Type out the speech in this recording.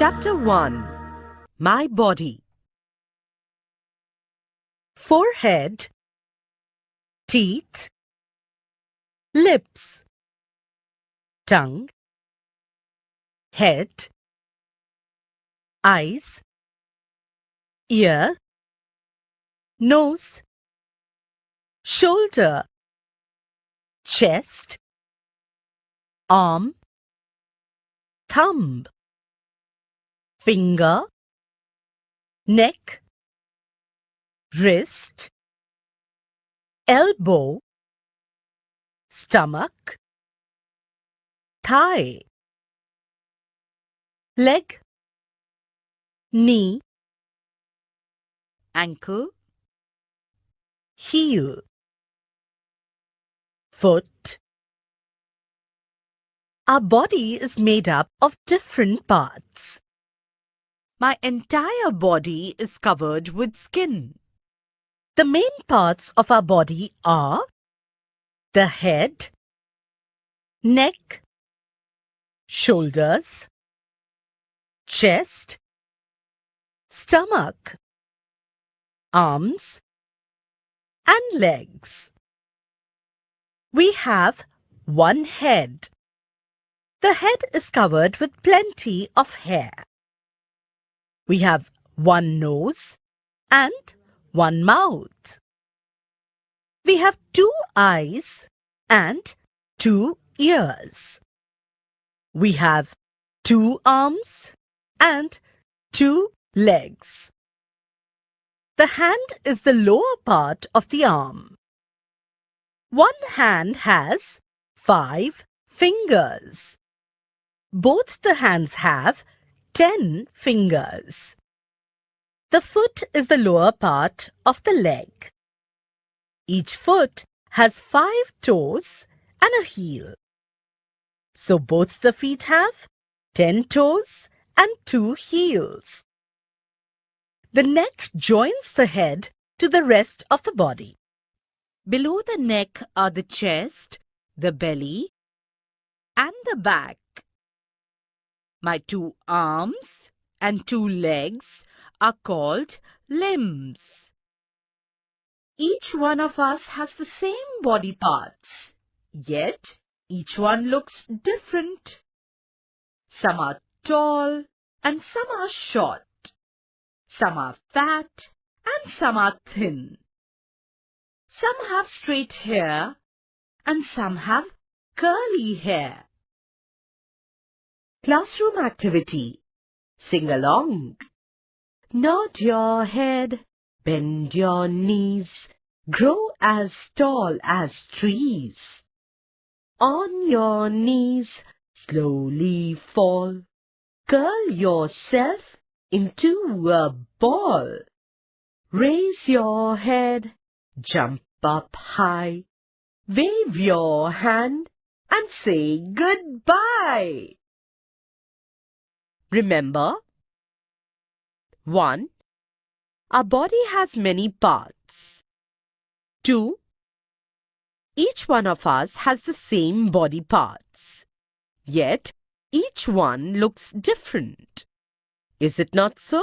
Chapter 1. My Body. Forehead, teeth, lips, tongue, head, eyes, ear, nose, shoulder, chest, arm, thumb, finger, neck, wrist, elbow, stomach, thigh, leg, knee, ankle, heel, foot. Our body is made up of different parts. My entire body is covered with skin. The main parts of our body are the head, neck, shoulders, chest, stomach, arms, and legs. We have one head. The head is covered with plenty of hair. We have one nose and one mouth. We have 2 eyes and 2 ears. We have 2 arms and 2 legs. The hand is the lower part of the arm. One hand has 5 fingers. Both the hands have 10 fingers. The foot is the lower part of the leg. Each foot has 5 toes and a heel. So both the feet have 10 toes and 2 heels. The neck joins the head to the rest of the body. Below the neck are the chest, the belly, and the back. My 2 arms and 2 legs are called limbs. Each one of us has the same body parts, yet each one looks different. Some are tall and some are short. Some are fat and some are thin. Some have straight hair and some have curly hair. Classroom activity. Sing along. Nod your head, bend your knees, grow as tall as trees. On your knees, slowly fall. Curl yourself into a ball. Raise your head, jump up high. Wave your hand and say goodbye. Remember, 1. Our body has many parts. 2. Each one of us has the same body parts, yet each one looks different. Is it not so?